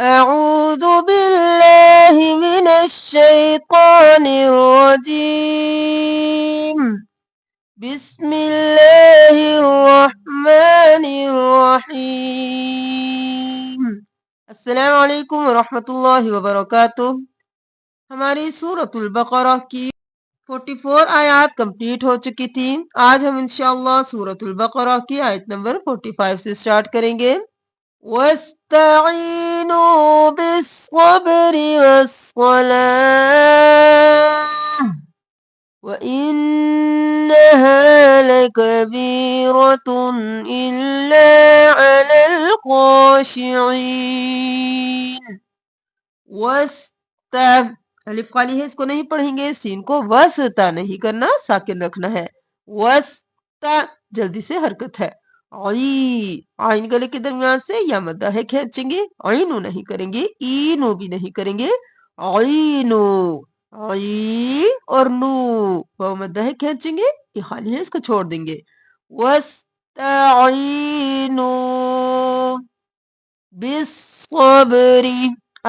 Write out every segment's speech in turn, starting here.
أعوذ بالله من الشيطان الرجيم بسم الله الرحمن الرحيم السلام علیکم ورحمۃ اللہ وبرکاتہ۔ ہماری سورۃ البقرہ کی 44 آیات کمپلیٹ ہو چکی تھی۔ آج ہم انشاءاللہ سورۃ البقرہ کی آیت نمبر 45 سے سٹارٹ کریں گے۔ وَاسْتَعِينُوا بِالصَّبْرِ وَالصَّلَاةِ وَإِنَّهَا لَكَبِيرَةٌ إِلَّا عَلَى الْخَاشِعِينَ۔ الف خالی ہے، اس کو نہیں پڑھیں گے، سین کو وسطا نہیں کرنا، ساکن رکھنا ہے۔ وسطا جلدی سے حرکت ہے۔ آئین گلے کے درمیان سے یا مدہ ہے، کھینچیں گے، عینو نہیں کریں گے، اینو بھی نہیں کریں گے، عینو اور نو مدہ ہے، کھینچیں گے، یہ خالی ہے، اس کو چھوڑ دیں گے۔ وَاسْتَعِینُوا بِالصَّبْرِ،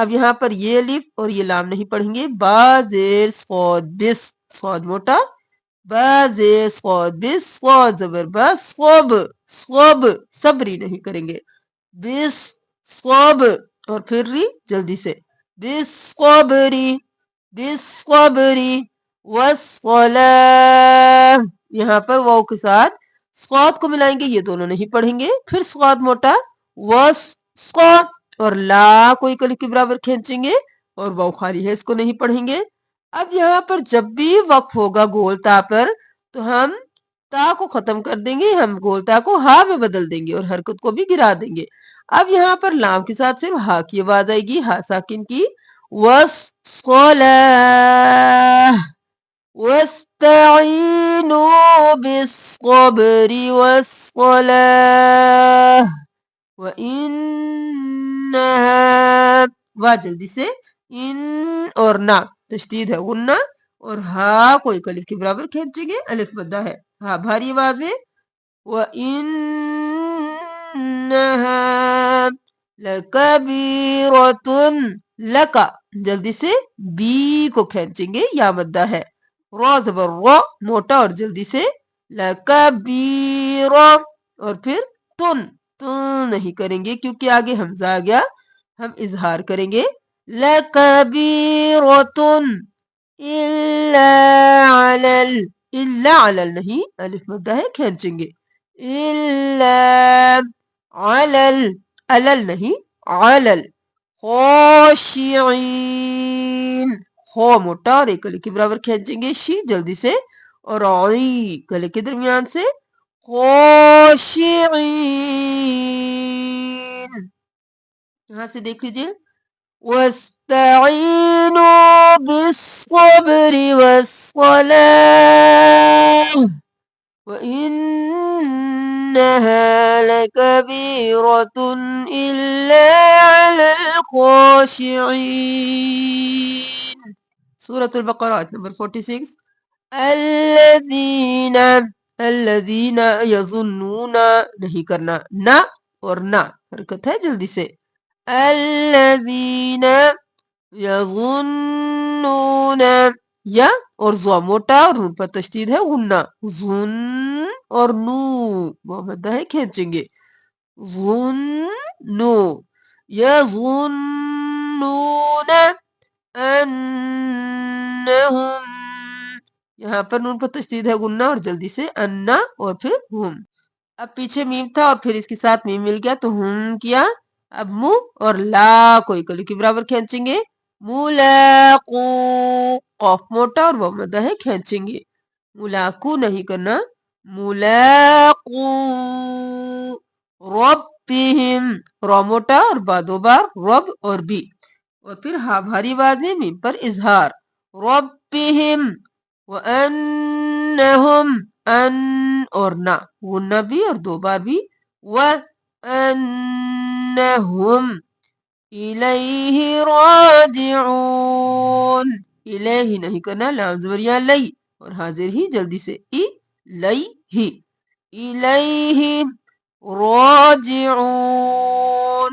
اب یہاں پر یہ الف اور یہ لام نہیں پڑھیں گے، با زیر صاد بس، صاد موٹا، با زیر صاد بس، صاد زبر بس، صب صبری نہیں کریں گے، بس صب، اور پھر ری جلدی سے، بس صبری والصلاة، یہاں پر واو کے ساتھ صاد کو ملائیں گے، یہ دونوں نہیں پڑھیں گے، پھر صاد موٹا، اور لا کو ایک الف کے برابر کھینچیں گے، اور واو خالی ہے، اس کو نہیں پڑھیں گے۔ اب یہاں پر جب بھی وقف ہوگا گول تا پر، تو ہم تا کو ختم کر دیں گے، ہم گول تا کو ہا میں بدل دیں گے اور حرکت کو بھی گرا دیں گے۔ اب یہاں پر لام کے ساتھ صرف ہا کی آواز آئے گی، ہا ساکن کی، والصلاة واستعینوا بالصبر والصلاة وَإِنَّهَا، وا جلدی سے، ان اور نا تشدید ہے، غنہ، اور ہا کو ایک الف کے برابر کھینچیں گے، الف مدہ ہے، ہا بھاری آواز میں، وَإِنَّهَا لَكَبِيرَةٌ لَكَ، جلدی سے بی کو کھینچیں گے، یا مدہ ہے، را زبر را موٹا اور جلدی سے، لَكَبِيرَ، اور پھر تن نہیں کریں گے کیونکہ آگے حمزہ آ گیا، ہم اظہار کریں گے، لَكَبِيرَةٌ إِلَّا عَلَل نہیں، الف مدہ ہے، کھینچیں گے، إِلَّا علل نہیں، علل، خاشعین، خو موٹا اور ایک گلے کے برابر کھینچیں گے، شی جلدی سے، اور عی گلے کے درمیان سے، خاشعین، یہاں سے دیکھ لیجئے، وَاسْتَعِینُوا بِالصَّبْرِ وَالصَّلَاةِ وَإِنَّهَا لَكَبِيرَةٌ إِلَّا عَلَى الْخَاشِعِينَ۔ سورۃ البقرہ آیت نمبر 46۔ الذین یظنون نہیں کرنا، نہ اور نہ حرکت ہے، جلدی سے، الذین یظنون، یا اور زو موٹا اور نون پر تشدید ہے، غنہ، ظن اور نو مدہ ہے، کھینچیں گے، ظنو، یظنون انہم، یہاں پر نون پر تشدید ہے، غنہ اور جلدی سے، انا اور پھر ہم، اب پیچھے میم تھا اور پھر اس کے ساتھ میم مل گیا تو ہم کیا، اب مو اور لا کوئی کلی کے برابر کھینچیں گے، ملاقو، قاف موٹا اور وہ مدہ ہے، کھینچیں گے، ملاقو نہیں کرنا، ملاقو ربہم، را موٹا اور با دو بار، رب اور بی، اور پھر ہا بھاری آواز میں میم پر اظہار، ربہم، وَأَنَّهُمْ ان اور نا غنہ بھی اور دو بار بھی، وَأَنَّهُمْ إِلَيْهِ راجعون، الیہ نہیں کرنا، لام زبریہ لئی اور حاضر ہی جلدی سے، الیہ، الیہ راجعون،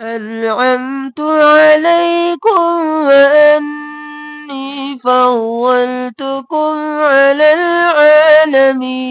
أنعمت عليكم وأني فضلتكم على العالمين।